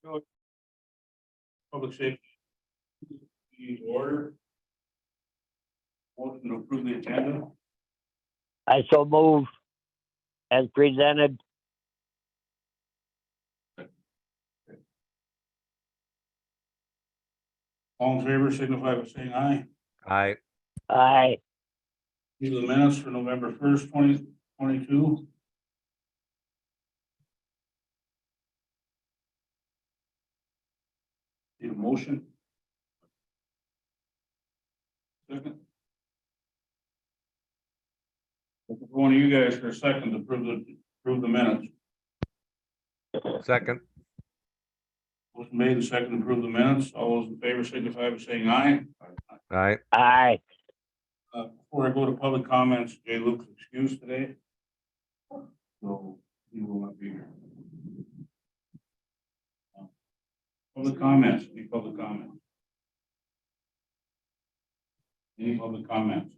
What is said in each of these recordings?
Public safety. Order. Motion to approve the agenda. I so move as presented. All in favor, signify by saying aye. Aye. Aye. Need the minutes for November 1st, 2022. Need a motion? Second. One of you guys for a second to approve the minutes. Second. Motion made and second to approve the minutes. All those in favor signify by saying aye. Aye. Aye. Before I go to public comments, Jay Luke's excused today, so he will not be here. Public comments, any public comments? Any public comments?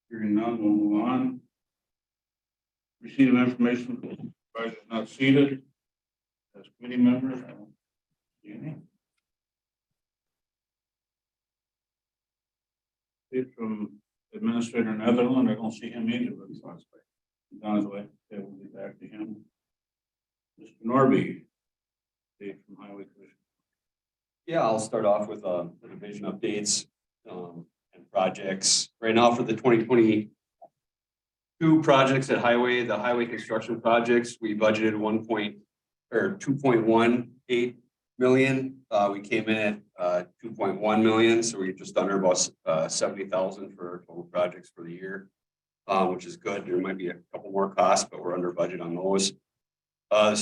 Hearing none, we'll move on. Receipt of information from supervisors not seated. As committee members, I don't see any. From Administrator Netherland, I don't see him either, but he's on his way. He's on his way. Okay, we'll get back to him. Mr. Norby, Dave from Highway Commission. Yeah, I'll start off with the division updates and projects. Right now for the 2022 projects at Highway, the highway construction projects, we budgeted 2.18 million. We came in at 2.1 million, so we're just under about 70,000 for total projects for the year, which is good. There might be a couple more costs, but we're under budget on those. The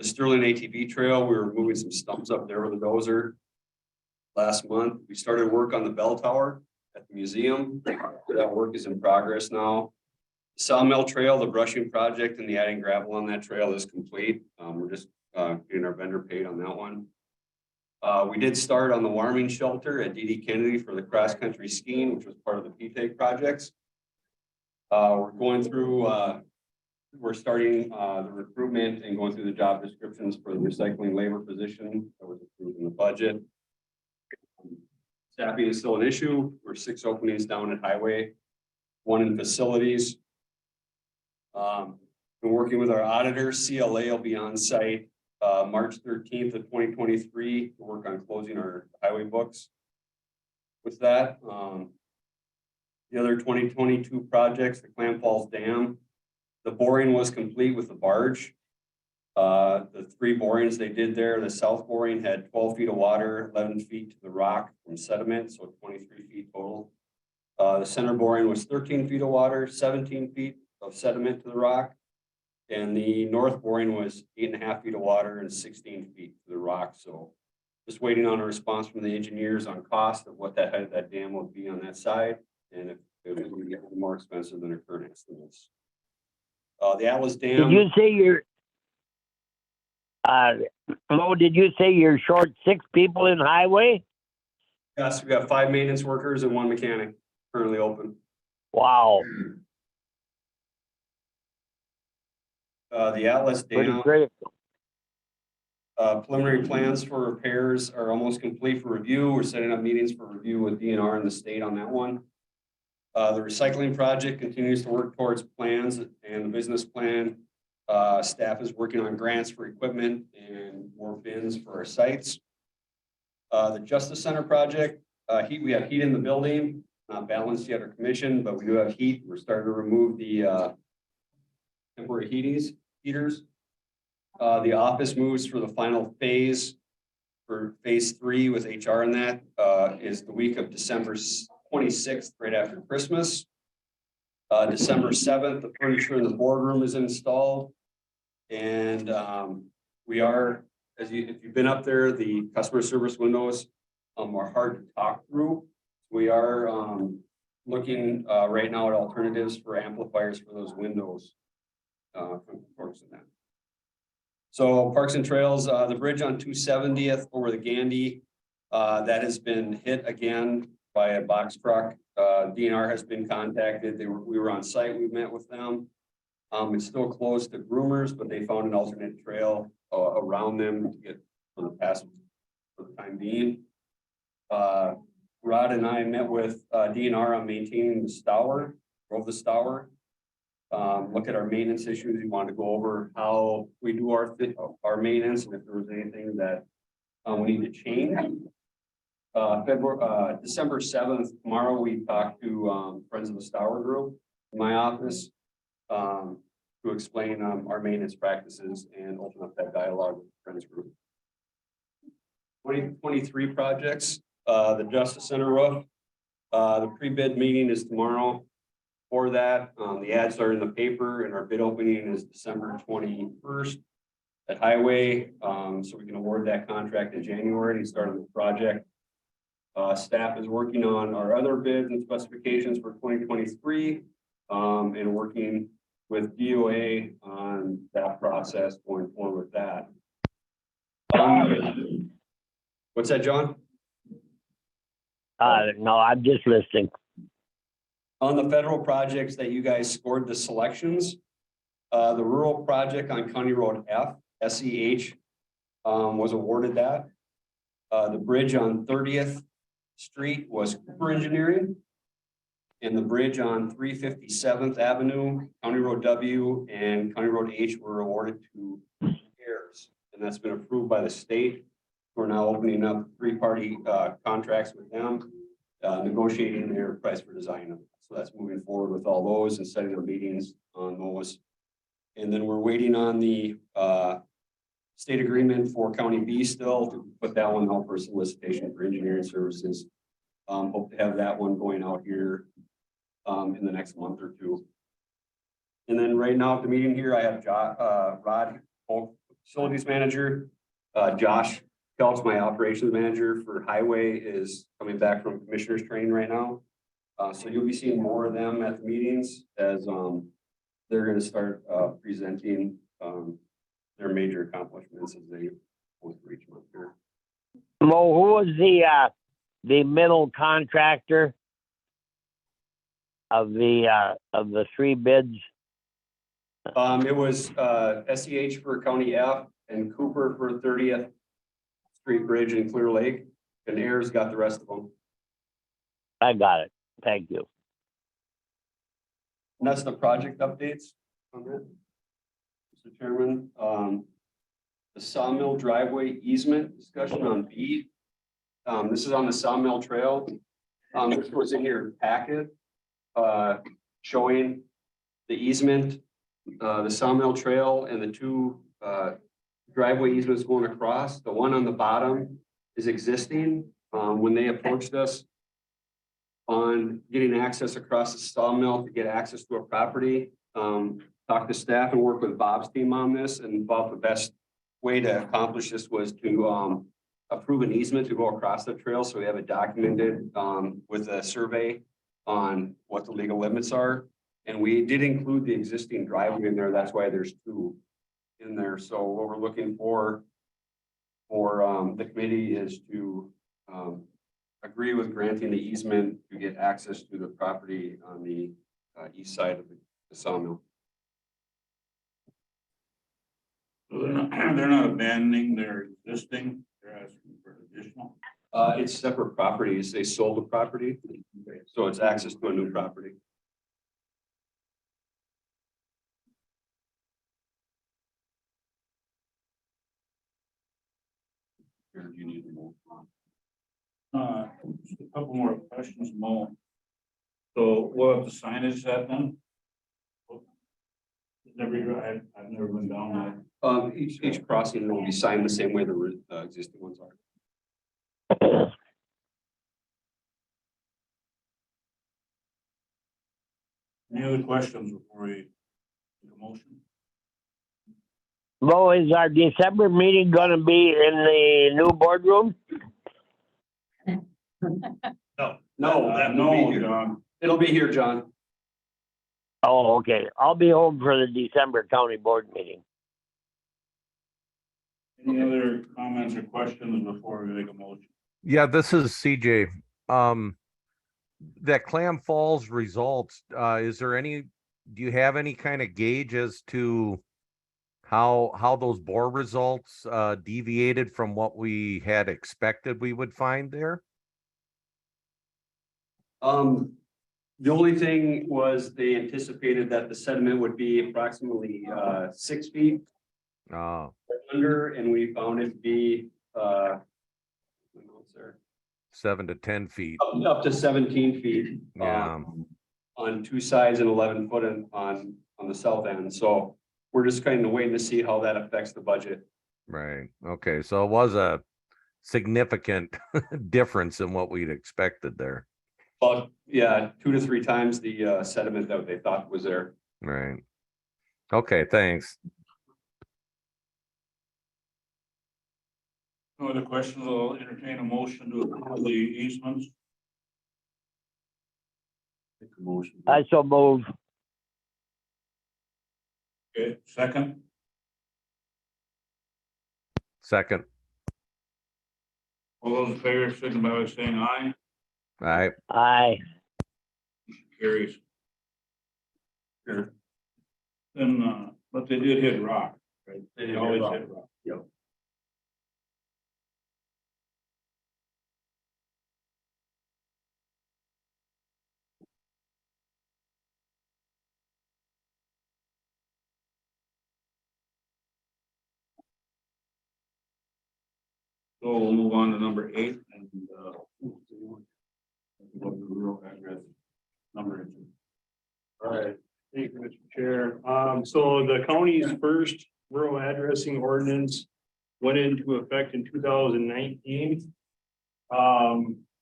Sterling ATV trail, we were moving some stumps up there with a dozer last month. We started work on the bell tower at the museum. That work is in progress now. Sawmill trail, the brushing project and the adding gravel on that trail is complete. We're just getting our vendor paid on that one. We did start on the warming shelter at D.D. Kennedy for the cross country skiing, which was part of the PTAG projects. We're going through, we're starting the recruitment and going through the job descriptions for the recycling labor position that was approved in the budget. Staffing is still an issue. We're 6 openings down at Highway, 1 in facilities. Been working with our auditor. CLA will be on site March 13th of 2023 to work on closing our highway books. With that, the other 2022 projects, the Clam Falls Dam, the boring was complete with the barge. The 3 borings they did there, the south boring had 12 feet of water, 11 feet to the rock from sediment, so 23 feet total. The center boring was 13 feet of water, 17 feet of sediment to the rock. And the north boring was 8.5 feet of water and 16 feet to the rock. So just waiting on a response from the engineers on cost of what that height of that dam would be on that side. And if it would be more expensive than our current estimates. The Atlas Dam. Did you say you're, Flo, did you say you're short 6 people in highway? Yes, we got 5 maintenance workers and 1 mechanic currently open. Wow. The Atlas Pretty Dam. critical. Preliminary plans for repairs are almost complete for review. We're setting up meetings for review with DNR and the state on that one. The recycling project continues to work towards plans and the business plan. Staff is working on grants for equipment and more bins for our sites. The Justice Center project, we have heat in the building, not balanced yet or commissioned, but we do have heat. We're starting to remove the temporary heaters. The office moves for the final phase for phase 3 with HR in that is the week of December 26th, right after Christmas. December 7th, the furniture in the boardroom is installed. And we are, if you've been up there, the customer service windows are hard to talk through. We are looking right now at alternatives for amplifiers for those windows from Torx and that. So Parks and Trails, the bridge on 270th over the Gandy, that has been hit again by a box truck. DNR has been contacted. We were on site. We met with them, It's still closed to groomers, but they found an alternate trail around them to get for the pass for the time being. Rod and I met with DNR on maintaining the Stour, drove the Stour. Look at our maintenance issues. We wanted to go over how we do our maintenance and if there was anything that we need to change. December 7th, tomorrow, we talked to Friends of the Stour group in my office to explain our maintenance practices and open up that dialogue with the Friends group. 2023 projects, the Justice Center roof. The pre-bid meeting is tomorrow. For that, the ads are in the paper and our bid opening is December 21st at Highway. So we can award that contract in January and start on the project. Staff is working on our other bids and specifications for 2023 and working with DOA on that process going forward with that. What's that, John? No, I'm just listening. On the federal projects that you guys scored the selections, the rural project on County Road F, SEH, was awarded that. The bridge on 30th Street was Cooper Engineering. And the bridge on 357th Avenue, County Road W and County Road H were awarded to CARES. And that's been approved by the state. We're now opening up three-party contracts with them, negotiating their price for design. So that's moving forward with all those and setting the meetings on those. And then we're waiting on the state agreement for County B still to put that one out for solicitation for engineering services. Hope to have that one going out here in the next month or two. And then right now at the meeting here, I have Rod, Polk, facilities manager. Josh Phelps, my operations manager for highway, is coming back from commissioner's training right now. So you'll be seeing more of them at the meetings as they're going to start presenting their major accomplishments as they go through each month here. Mo, who was the middle contractor of the three bids? It was SEH for County F and Cooper for 30th Street Bridge in Clear Lake, and Ayers got the rest of them. I got it. Thank you. And that's the project updates on that, Mr. Chairman. The sawmill driveway easement discussion on B. This is on the sawmill trail. This was in your packet showing the easement, the sawmill trail, and the two driveway easements going across. The one on the bottom is existing. When they approached us on getting access across the sawmill to get access to a property, talk to staff and work with Bob's team on this, and Bob, the best way to accomplish this was to approve an easement to go across the trail. So we have it documented with a survey on what the legal limits are. And we did include the existing driveway in there. That's why there's two in there. So what we're looking for the committee is to agree with granting the easement to get access to the property on the east side of the sawmill. So they're not abandoning their existing, they're asking for additional. It's separate properties. They sold the property, so it's access to a new property. Here, do you need more? Just a couple more questions, Mo. So what about the signage that then? I've never been down that. Each crossing will be signed the same way the existing ones are. Any other questions before we take a motion? Mo, is our December meeting going to be in the new boardroom? No, No, John. It'll be here, John. Oh, okay. I'll be home for the December county board meeting. Any other comments or questions before we make a motion? Yeah, this is CJ. That Clam Falls results, is there any do you have any kind of gauge as to how those bore results deviated from what we had expected we would find there? The only thing was they anticipated that the sediment would be approximately 6 feet Oh, under, and we found it to be what else there? 7 to 10 feet. Up to 17 feet. Yeah. On two sides and 11 foot on the south end. So we're just kind of waiting to see how that affects the budget. Right. Okay. So it was a significant difference in what we'd expected there. But yeah, 2 to 3 times the sediment that they thought was there. Right. Okay. Thanks. No other questions? I'll entertain a motion to approve the easements. Make a motion. I so move. Okay, second, Second. all those in favor, signify by saying aye. All right. Aye. Carries. Sure. Then, but they did hit rock, right? They They did hit always rock. hit rock. Yep. So we'll move on to number 8 and, what the real address number is. All right, thank you, Mr. Chair. So the county's first rural addressing ordinance went into effect in 2019.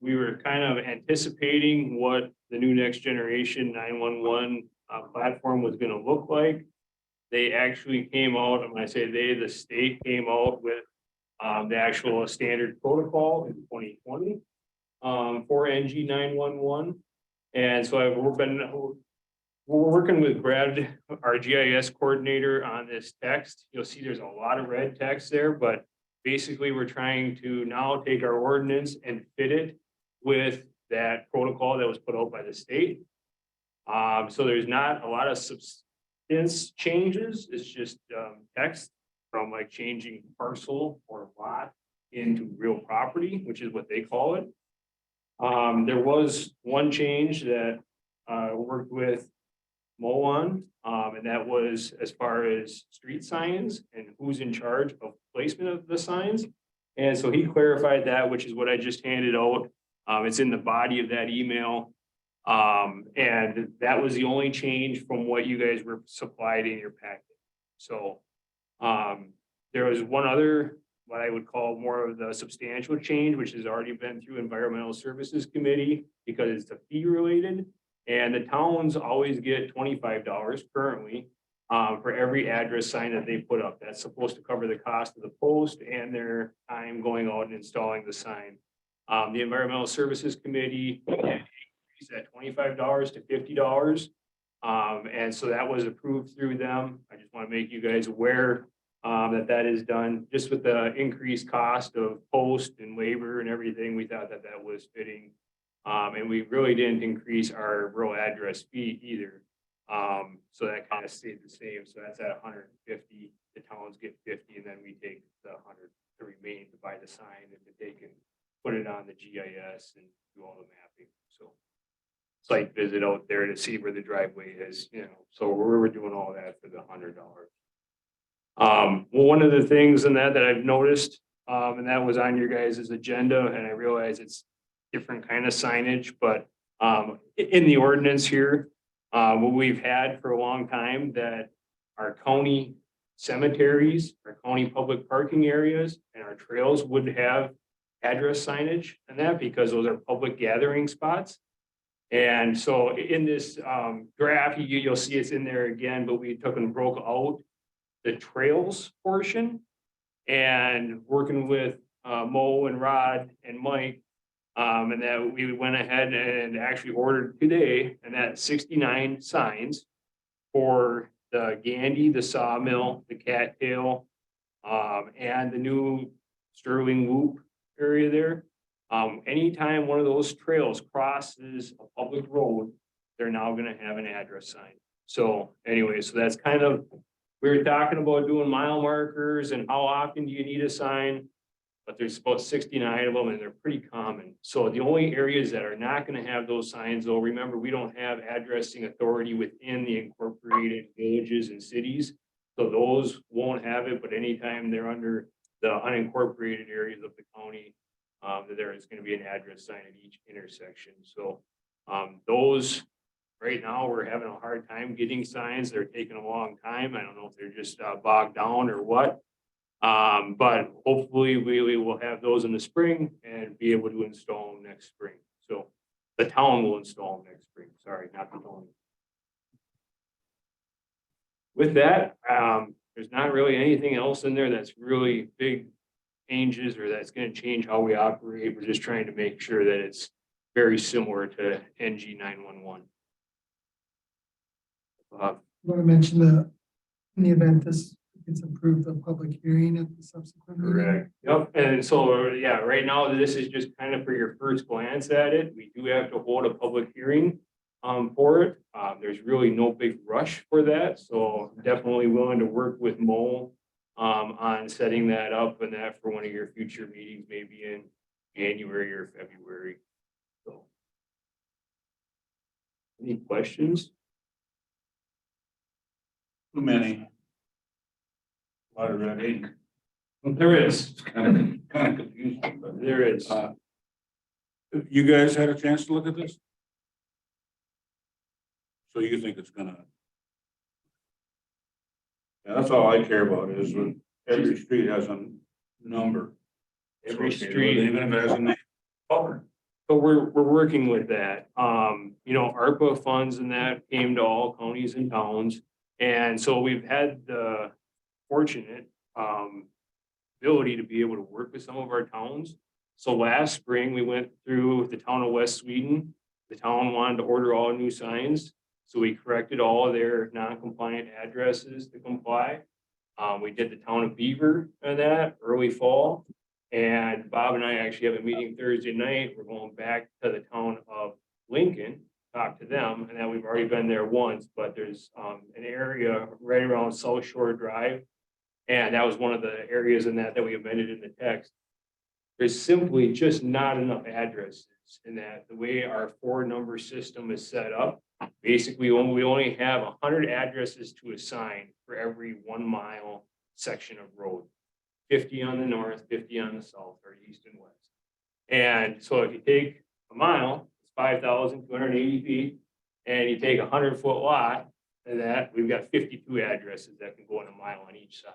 We were kind of anticipating what the new next generation 911 platform was gonna look like. They actually came out, and when I say they, the state came out with the actual standard protocol in 2020 for NG 911. And so we're working with Brad, our GIS coordinator, on this text. You'll see there's a lot of red text there, but basically we're trying to now take our ordinance and fit it with that protocol that was put out by the state. So there's not a lot of substance changes. It's just text from like changing parcel or lot into real property, which is what they call it. There was one change that worked with Mo on, and that was as far as street signs and who's in charge of placement of the signs. And so he clarified that, which is what I just handed out. It's in the body of that email. And that was the only change from what you guys were supplied in your packet. So there was one other, what I would call more of the substantial change, which has already been through Environmental Services Committee because it's a fee related. And the towns always get $25 currently for every address sign that they put up. That's supposed to cover the cost of the post and their time going out and installing the sign. The Environmental Services Committee increased that $25 to $50. And so that was approved through them. I just want to make you guys aware that is done. Just with the increased cost of post and labor and everything, we thought that was fitting. And we really didn't increase our rural address fee either. So that kind of stayed the same. So that's at 150. The towns get 50, and then we take the 100 to remain to buy the sign and to take and put it on the GIS and do all the mapping. So site visit out there to see where the driveway is, so we're doing all that for the $100. Well, one of the things in that I've noticed, and that was on your guys' agenda, and I realize it's different kind of signage, but in the ordinance here, what we've had for a long time, that our county cemeteries, our county public parking areas, and our trails would have address signage and that, because those are public gathering spots. And so in this graph, you'll see it's in there again, but we took and broke out the trails portion, and working with Mo and Rod and Mike, and that we went ahead and actually ordered today, and that's 69 signs for the Gandy, the Sawmill, the Cattail, and the new Sterling Loop area there. Anytime one of those trails crosses a public road, they're now going to have an address sign. So anyway, so that's kind of, we were talking about doing mile markers and how often do you need a sign? But there's about 69 of them and they're pretty common. So the only areas that are not gonna have those signs, though, remember, we don't have addressing authority within the incorporated villages and cities. So those won't have it, but anytime they're under the unincorporated areas of the county, there is gonna be an address sign at each intersection. So those, right now, we're having a hard time getting signs. They're taking a long time. I don't know if they're just bogged down or what. But hopefully we will have those in the spring and be able to install them next spring. So the town will install them next spring. Sorry, not the county. With that, there's not really anything else in there that's really big changes or that's going to change how we operate. We're just trying to make sure that it's very similar to NG 911. Want to mention the, in the event this gets approved, the public hearing at the subsequent meeting? Correct. Yep. And so, yeah, right now, this is just kind of for your first glance at it. We do have to hold a public hearing for it. There's really no big rush for that. So definitely willing to work with Mo on setting that up and that for one of your future meetings, maybe in January or February. So. Any questions? Too many. A lot of red ink. There is. It's kind of confusing, but. There is. You guys had a chance to look at this? So you think it's gonna? Yeah, that's all I care about is when every street has a number. Every associated with street. it, even if it has a name. Covered. So we're working with that. You know, ARPA funds and that came to all counties and towns. And so we've had the fortunate ability to be able to work with some of our towns. So last spring, we went through the town of West Sweden. The town wanted to order all new signs. So we corrected all of their non-compliant addresses to comply. We did the town of Beaver and that early fall. And Bob and I actually have a meeting Thursday night. We're going back to the town of Lincoln, talk to them, and then we've already been there once, but there's an area right around South Shore Drive. And that was one of the areas in that we amended in the text. There's simply just not enough addresses in that the way our 4-number system is set up. Basically, we only have 100 addresses to assign for every 1 mile section of road. 50 on the north, 50 on the south, or east and west. And so if you take a mile, it's 5,280 feet, and you take a 100-foot lot, and that we've got 52 addresses that can go in a mile on each side.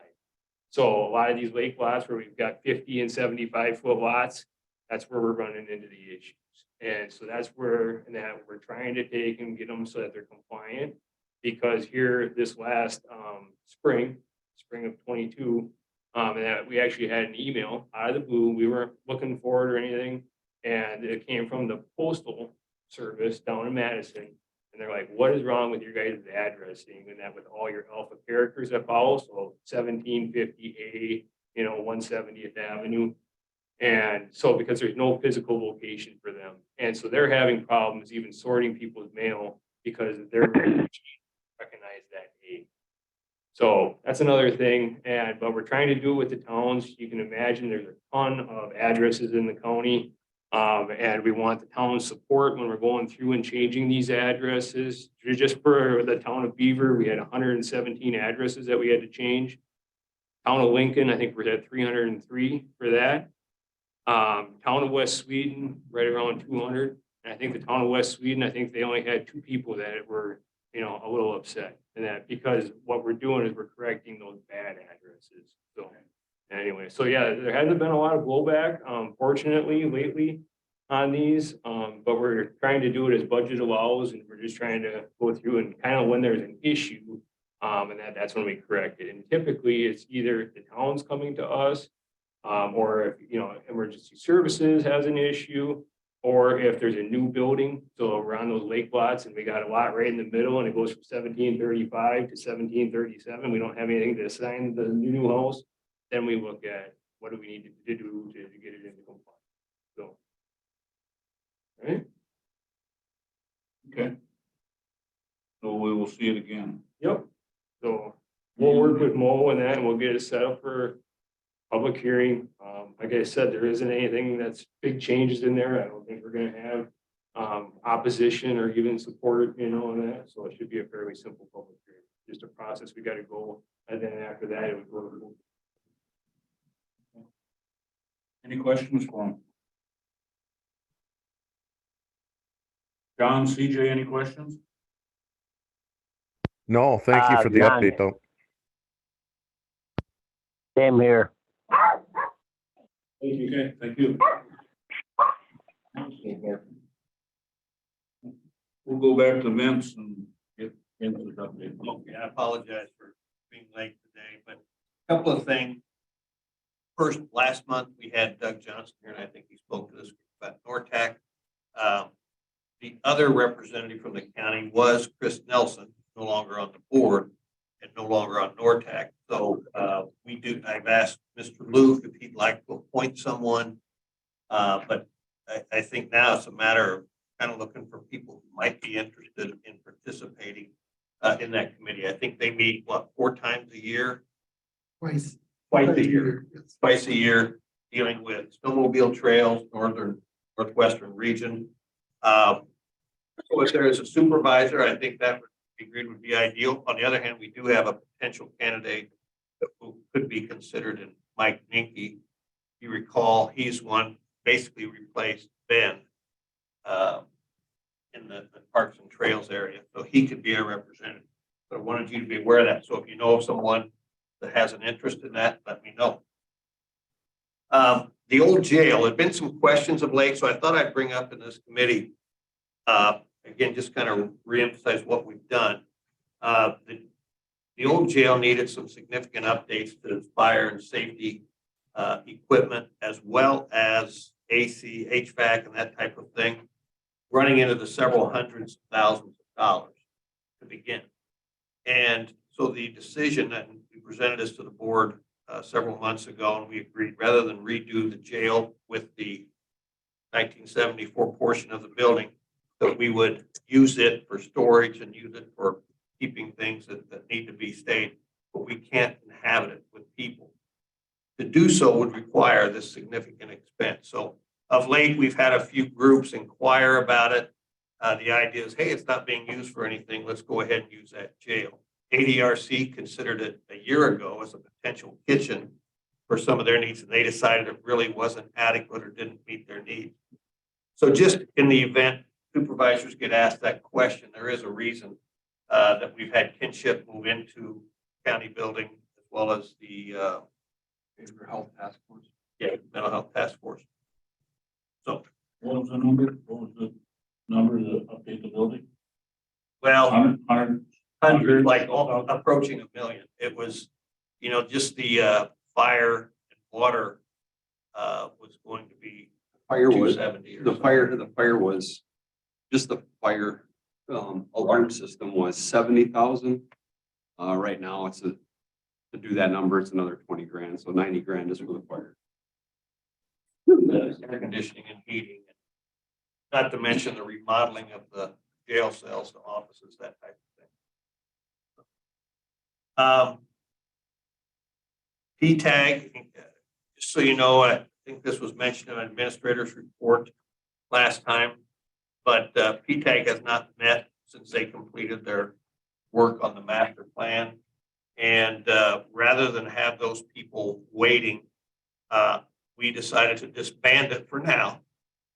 So a lot of these lake lots where we've got 50 and 75-foot lots, that's where we're running into the issues. And so that's where that we're trying to take and get them so that they're compliant. Because here this last spring of 22, and that we actually had an email out of the blue. We weren't looking for it or anything. And it came from the postal service down in Madison. And they're like, what is wrong with your guys' addressing and that with all your alpha characters that follow? So 1750A, 170th Avenue. And so because there's no physical location for them. And so they're having problems even sorting people's mail because they're recognize that A. So that's another thing. But we're trying to do it with the towns. You can imagine there's a ton of addresses in the county. And we want the town's support when we're going through and changing these addresses. Just for the town of Beaver, we had 117 addresses that we had to change. Town of Lincoln, I think we're at 303 for that. Town of West Sweden, right around 200. And I think the town of West Sweden, I think they only had 2 people that were, a little upset. And that because what we're doing is we're correcting those bad addresses. So anyway, so yeah, there hasn't been a lot of blowback, fortunately, lately on these. But we're trying to do it as budget allows, and we're just trying to go through and kind of when there's an issue, and that's when we correct it. And typically it's either the town's coming to us, or if, emergency services has an issue, or if there's a new building. So we're on those lake lots and we got a lot right in the middle and it goes from 1735 to 1737. We don't have anything to assign the new house. Then we look at what do we need to do to get it into compliance. So, all right. Okay. So we will see it again. Yep. So we'll work with Mo and that, and we'll get it set up for public hearing. Like I said, there isn't anything that's big changes in there. I don't think we're gonna have opposition or even support, on that. So it should be a fairly simple public hearing. Just a process we gotta go, and then after that, it would go. Any questions for him? John, CJ, any questions? No, thank you for the John. update though. Same here. Thank you. Okay, thank you. We'll go back to Vince and get into the update. Okay, I apologize for being late today, but a couple of things. First, last month, we had Doug Johnson here, and I think he spoke to this about NORTAC. The other representative from the county was Chris Nelson, no longer on the board and no longer on NORTAC. So I've asked Mr. Luke if he'd like to appoint someone. But I think now it's a matter of kind of looking for people who might be interested in participating in that committee. I think they meet, 4 times a year? Twice. Twice a year. Yes. Twice a year, dealing with snowmobile trails, northwestern region. So if there is a supervisor, I think that would be ideal. On the other hand, we do have a potential candidate who could be considered in Mike Ninke. You recall, he's one basically replaced Ben in the Parks and Trails area, so he could be a representative. So I wanted you to be aware of that. So if you know of someone that has an interest in that, let me know. The old jail, there've been some questions of late, so I thought I'd bring up in this committee, again, just kind of reemphasize what we've done. The old jail needed some significant updates to its fire and safety equipment, as well as AC, HVAC, and that type of thing, running into the several hundreds of thousands of dollars to begin. And so the decision that we presented this to the board several months ago, and we agreed rather than redo the jail with the 1974 portion of the building, that we would use it for storage and use it for keeping things that need to be stayed, but we can't inhabit it with people. To do so would require this significant expense. So of late, we've had a few groups inquire about it. The idea is, hey, it's not being used for anything. Let's go ahead and use that jail. ADRC considered it a year ago as a potential kitchen for some of their needs, and they decided it really wasn't adequate or didn't meet their needs. So just in the event supervisors get asked that question, there is a reason that we've had kinship move into county building, as well as the behavioral health task force. Yeah, mental health task force. So, What was the number? What was the number to update the building? well, 100? hundreds, like approaching $1 million. It was, just the fire and water was going to be Fire was, 270 or the something. fire was, just the fire alarm system was 70,000. Right now it's to do that number, it's another 20 grand. So 90 grand is for the fire. Air conditioning and heating, not to mention the remodeling of the jail cells, the offices, that type of thing. P-TAG, just so you know, I think this was mentioned in an administrator's report last time, but P-TAG has not met since they completed their work on the master plan. And rather than have those people waiting, we decided to disband it for now.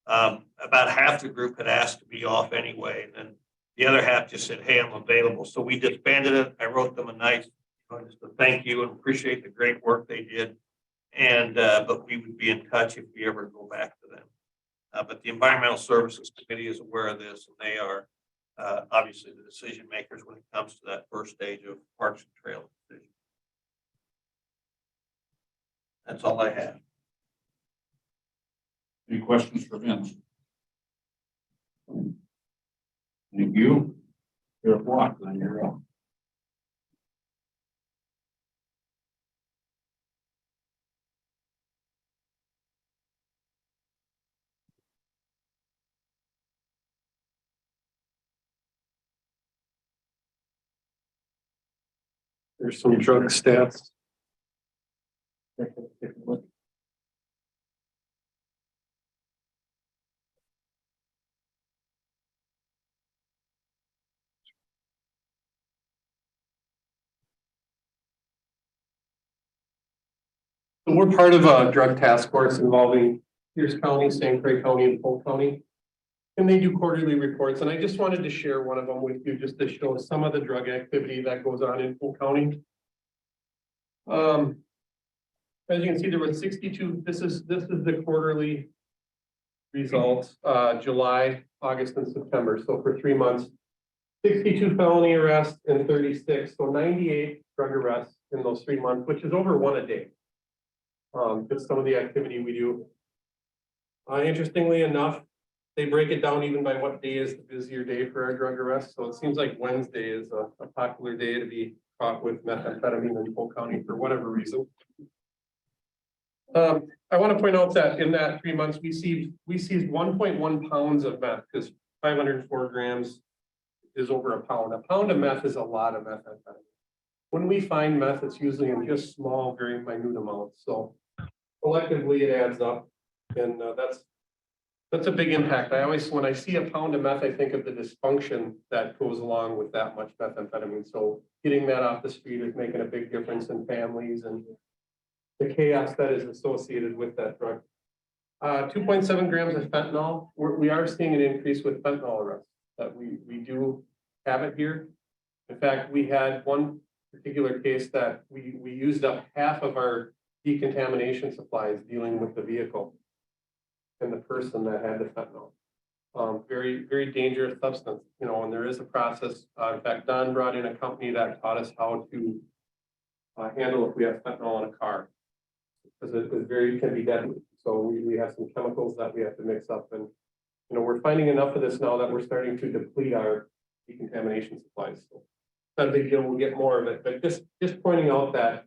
About half the group had asked to be off anyway, and then the other half just said, hey, I'm available. So we disbanded it. I wrote them a nice, just a thank you and appreciate the great work they did. And, but we would be in touch if we ever go back to them. But the Environmental Services Committee is aware of this, and they are obviously the decision makers when it comes to that first stage of Parks and Trails decision. That's all I have. Any questions for Vince? Thank you. You're a block, then you're up. There's some drug stats. So we're part of a drug task force involving Pierce County, St. Croix County, and Polk County. And they do quarterly reports, and I just wanted to share one of them with you just to show some of the drug activity that goes on in Polk County. As you can see, there was 62, this is the quarterly results, July, August, and September. So for 3 months, 62 felony arrests and 36, so 98 drug arrests in those 3 months, which is over one a day. Just some of the activity we do. Interestingly enough, they break it down even by what day is the busier day for our drug arrests. So it seems like Wednesday is a popular day to be caught with methamphetamine in Polk County for whatever reason. I want to point out that in that 3 months, we seized 1.1 pounds of meth, because 504 grams is over a pound. A pound of meth is a lot of methamphetamine. When we find meth, it's usually in just small, very minute amounts. So collectively, it adds up, and that's a big impact. I always, when I see a pound of meth, I think of the dysfunction that goes along with that much methamphetamine. So getting that off the street is making a big difference in families and the chaos that is associated with that drug. 2.7 grams of fentanyl. We are seeing an increase with fentanyl arrests. That we do have it here. In fact, we had one particular case that we used up half of our decontamination supplies dealing with the vehicle and the person that had the fentanyl. Very, very dangerous substance, you know, and there is a process. In fact, Don brought in a company that taught us how to handle if we have fentanyl in a car, because it can be deadly. So we have some chemicals that we have to mix up, and you know, we're finding enough of this now that we're starting to deplete our decontamination supplies. So not a big deal, we'll get more of it, but just pointing out that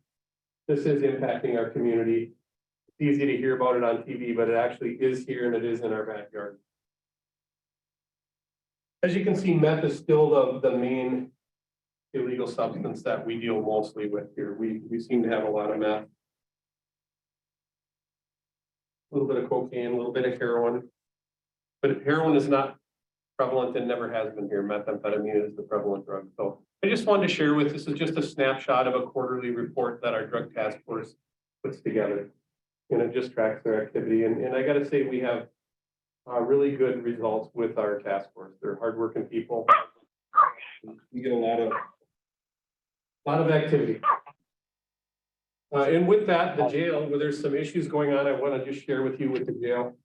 this is impacting our community. It's easy to hear about it on TV, but it actually is here and it is in our backyard. As you can see, meth is still the main illegal substance that we deal mostly with here. We seem to have a lot of meth. A little bit of cocaine, a little bit of heroin. But heroin is not prevalent and never has been here. Methamphetamine is the prevalent drug. So I just wanted to share with this is just a snapshot of a quarterly report that our drug task force puts together. And it just tracks their activity. And I got to say, we have really good results with our task force. They're hardworking people. We get a lot of activity. And with that, the jail, where there's some issues going on, I want to just share with you with the jail.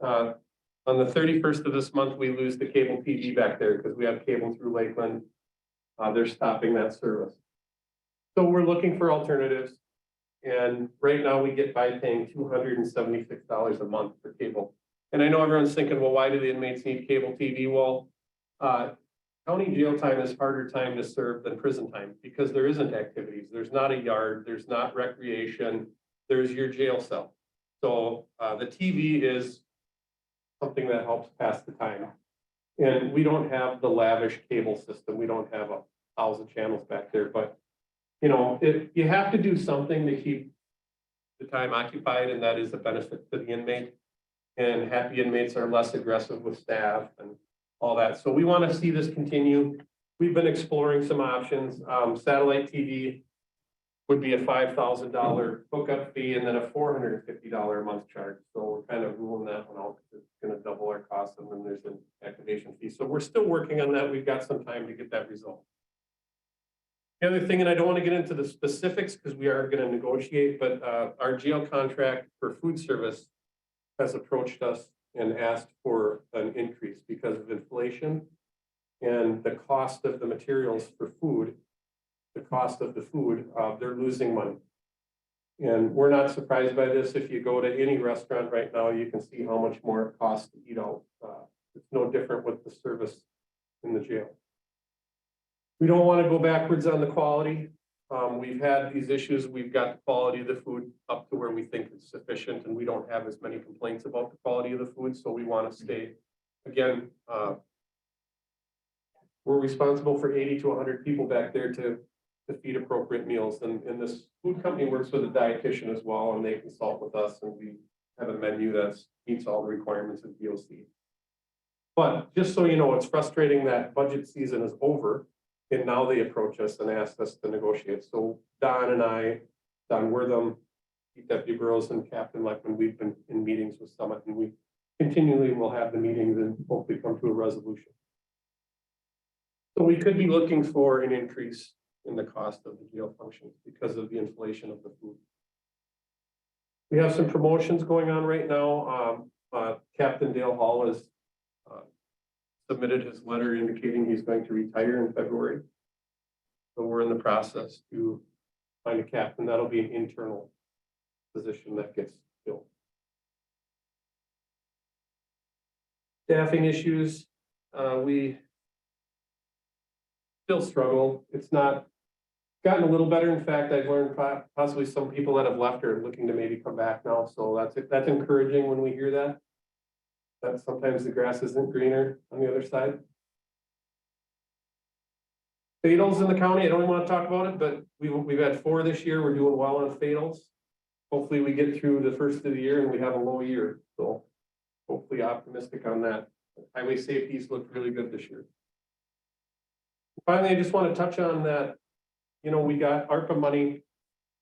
On the 31st of this month, we lose the cable TV back there because we have cable through Lakeland. They're stopping that service. So we're looking for alternatives. And right now we get by paying $276 a month for cable. And I know everyone's thinking, well, why do the inmates need cable TV? Well, county jail time is harder time to serve than prison time because there isn't activities. There's not a yard, there's not recreation, there's your jail cell. So the TV is something that helps pass the time. And we don't have the lavish cable system. We don't have 1,000 channels back there, but you know, you have to do something to keep the time occupied, and that is a benefit to the inmate. And happy inmates are less aggressive with staff and all that. So we want to see this continue. We've been exploring some options. Satellite TV would be a $5,000 hookup fee and then a $450 a month charge. So we're kind of ruling that one out because it's going to double our costs, and then there's an activation fee. So we're still working on that. We've got some time to get that result. The other thing, and I don't want to get into the specifics because we are going to negotiate, but our jail contract for food service has approached us and asked for an increase because of inflation and the cost of the materials for food, the cost of the food, they're losing money. And we're not surprised by this. If you go to any restaurant right now, you can see how much more it costs to eat out. It's no different with the service in the jail. We don't want to go backwards on the quality. We've had these issues. We've got the quality of the food up to where we think it's sufficient, and we don't have as many complaints about the quality of the food. So we want to stay, again, we're responsible for 80 to 100 people back there to to feed appropriate meals. And this food company works with a dietitian as well, and they consult with us, and we have a menu that meets all the requirements of DOC. But just so you know, it's frustrating that budget season is over, and now they approach us and ask us to negotiate. So Don and I, Don Wortham, Deputy Burrows, and Captain Leckman, we've been in meetings with Summit, and we continually will have the meetings and hopefully come to a resolution. So we could be looking for an increase in the cost of the jail functions because of the inflation of the food. We have some promotions going on right now. Captain Dale Hall has submitted his letter indicating he's going to retire in February. So we're in the process to find a captain. That'll be an internal position that gets filled. Staffing issues, we still struggle. It's not gotten a little better. In fact, I've learned possibly some people that have left are looking to maybe come back now. So that's encouraging when we hear that. That sometimes the grass isn't greener on the other side. Fatals in the county, I don't even want to talk about it, but we've had 4 this year. We're doing well on fatals. Hopefully we get through the first of the year and we have a low year. So hopefully optimistic on that. Highway safety's looked really good this year. Finally, I just want to touch on that. You know, we got ARPA money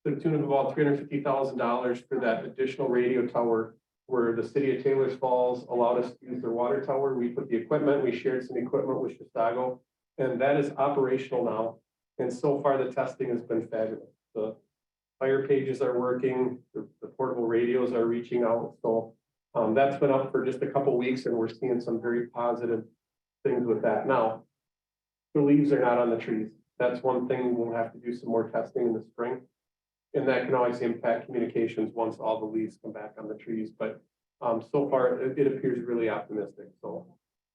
to the tune of about $350,000 for that additional radio tower where the city of Taylor's Falls allowed us to use their water tower. We put the equipment, we shared some equipment with Chicago, and that is operational now. And so far the testing has been fabulous. The fire pages are working, the portable radios are reaching out. So that's been up for just a couple of weeks and we're seeing some very positive things with that. Now, the leaves are not on the trees. That's one thing we'll have to do some more testing in the spring. And that can always impact communications once all the leaves come back on the trees. But so far it appears really optimistic. So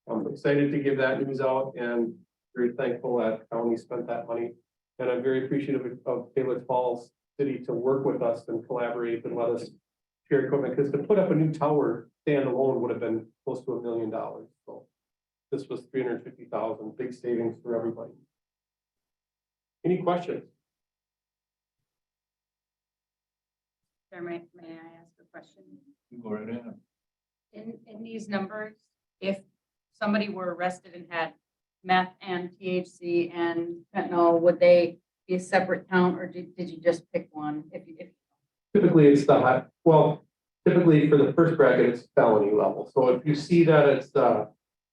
I'm excited to give that news out and very thankful that the county spent that money. And I'm very appreciative of Taylor Falls City to work with us and collaborate and let us share equipment. Because to put up a new tower standalone would have been close to $1 million. So this was $350,000, big savings for everybody. Any questions? Sir, may I ask a question? You go right ahead. In these numbers, if somebody were arrested and had meth and THC and fentanyl, would they be a separate count or did you just pick one? If Typically it's the high, well, typically for the first bracket, it's felony level. So if you see that it's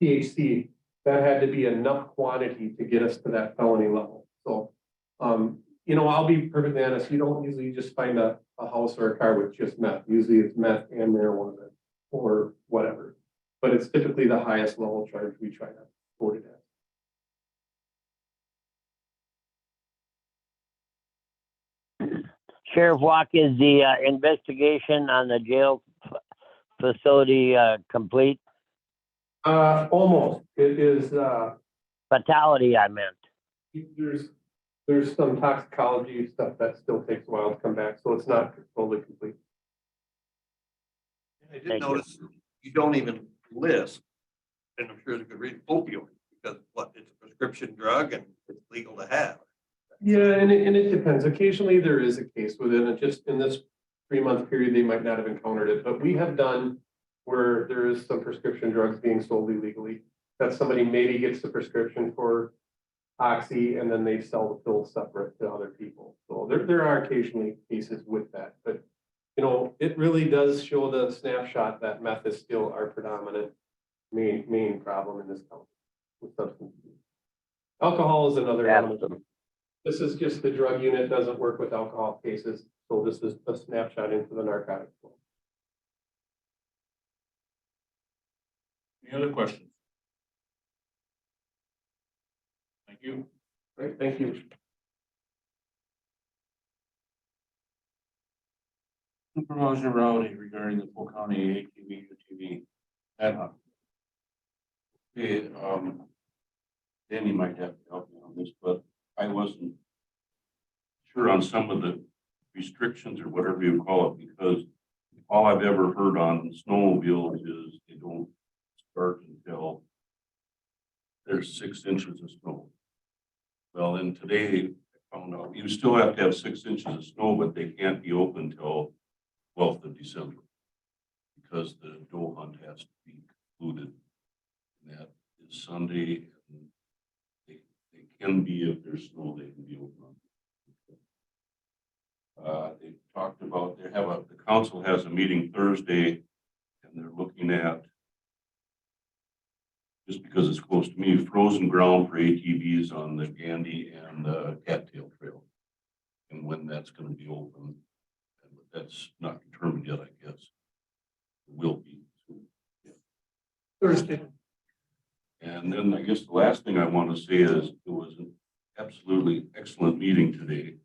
THC, that had to be enough quantity to get us to that felony level. So, you know, I'll be perfectly honest, you don't usually just find a house or a car with just meth. Usually it's meth and marijuana or whatever. But it's typically the highest level charge we try to quote it at. Sheriff Walk, is the investigation on the jail facility complete? Almost. It is. Fatality, I meant. There's some toxicology stuff that still takes a while to come back, so it's not totally complete. I did notice you don't even list, and I'm sure it's a good reason, opioid, because it's a prescription drug and it's legal to have. Yeah, and it depends. Occasionally there is a case within it. Just in this 3-month period, they might not have encountered it, but we have done where there is some prescription drugs being sold illegally. That somebody maybe gets the prescription for Oxy and then they sell the pills separate to other people. So there are occasionally cases with that, but you know, it really does show the snapshot that meth is still our predominant main problem in this county with substance abuse. Alcohol is another element. This is just the drug unit doesn't work with alcohol cases. So this is a snapshot into the narcotics. Any other questions? Thank you. Great, thank you. Supervisor Rowley regarding the Polk County ATV, UTV ad hoc. Okay, Danny might have to help me on this, but I wasn't sure on some of the restrictions or whatever you call it, because all I've ever heard on snowmobiles is they don't start until there's 6 inches of snow. Well, and today, found out. You still have to have 6 inches of snow, but they can't be open till 12th of December. Because the doe hunt has to be concluded. And that is Sunday. And they can be, if there's snow, they can be open. They talked about, the council has a meeting Thursday, and they're looking at, just because it's close to me, frozen ground for ATVs on the Gandy and the Cattail Trail. And when that's gonna be open, and that's not determined yet, I guess. It will be soon. Yeah. Thursday. And then I guess the last thing I want to say is it was an absolutely excellent meeting today.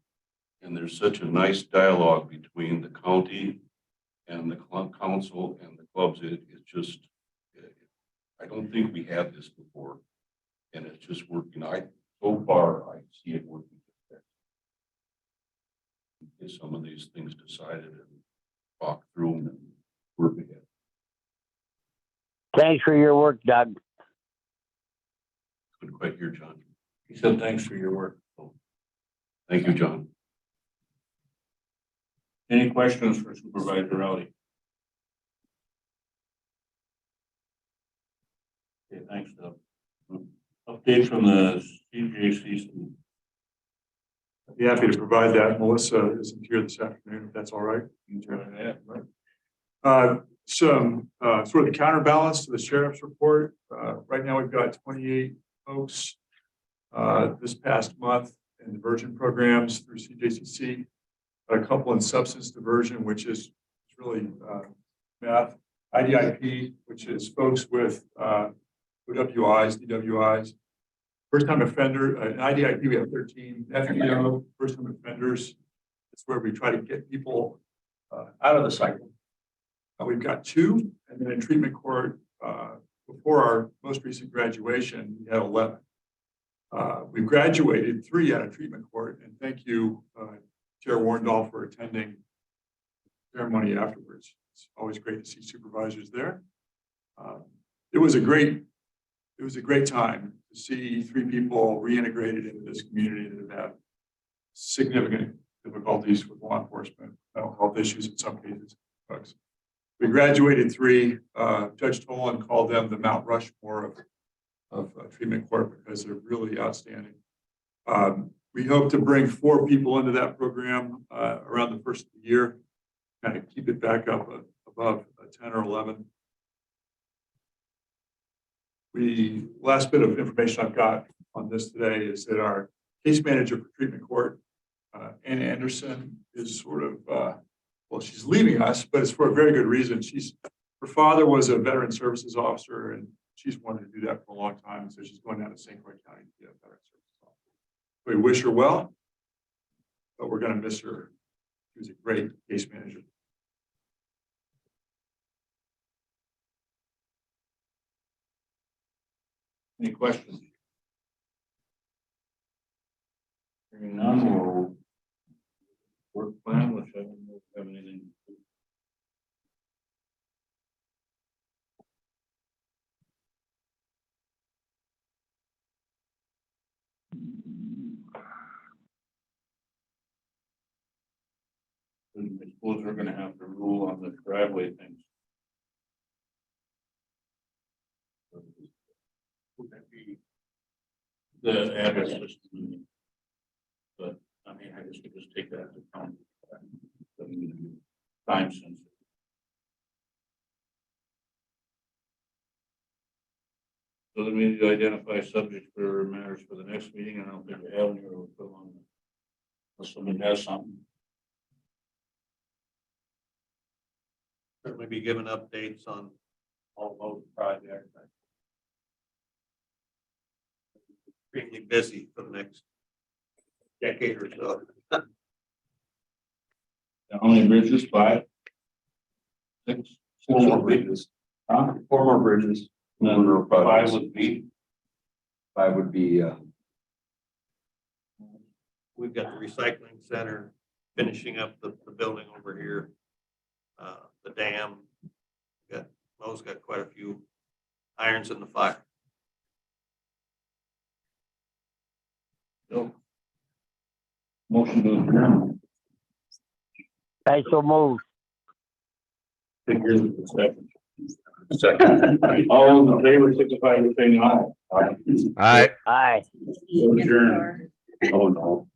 And there's such a nice dialogue between the county and the council and the clubs. It's just, I don't think we had this before. And it's just working. So far, I see it working. Get some of these things decided and talk through them and work ahead. Thanks for your work, Doug. Couldn't quite hear John. He said, thanks for your work. Thank you, John. Any questions for Supervisor Rowley? Okay, thanks, Doug. Update from the CJCC. I'd be happy to provide that. Melissa isn't here this afternoon, if that's all right. Some sort of the counterbalance to the sheriff's report. Right now, we've got 28 folks this past month in diversion programs through CJCC. A couple in substance diversion, which is really math. IDIP, which is folks with OWIs, DWIs. First time offender, in IDIP, we have 13. FPO, first time offenders. That's where we try to get people out of the cycle. We've got 2, and then in treatment court, before our most recent graduation, we had 11. We've graduated 3 out of treatment court, and thank you, Chair Warndall, for attending the ceremony afterwards. It's always great to see supervisors there. It was a great time to see 3 people reintegrated into this community that have had significant difficulties with law enforcement, mental health issues in some cases. Folks. We graduated 3. Judge Tolan called them the Mount Rushmore of treatment court because they're really outstanding. We hope to bring 4 people into that program around the first of the year, kind of keep it back up above 10 or 11. Last bit of information I've got on this today is that our case manager for treatment court, Ann Anderson, is sort of, well, she's leaving us, but it's for a very good reason. Her father was a veteran services officer, and she's wanted to do that for a long time. So she's going down to St. Croix County to be a veteran services officer. We wish her well, but we're going to miss her. She was a great case manager. Any questions? Hearing none, we'll work plan, which I don't know if we have anything. I suppose we're gonna have to rule on the driveway things. Would that be the address system? But I mean, I guess we just take that into account. Time sensitive. So then we need to identify subjects for matters for the next meeting. I don't think we have any, or we'll put on. Unless somebody has something. Certainly be given updates on all those projects. Extremely busy for the next decade or so. How many bridges? 5? 6? 4 more bridges. 4 more bridges. And then 5 would be. 5 would be. We've got the recycling center finishing up the building over here. The dam. Mo's got quite a few irons in the fire. No. Motion to adjourn. I so move. Here's the second. Second. All those in favor, signify by saying aye. Aye. Aye. Adjourn. Oh, no.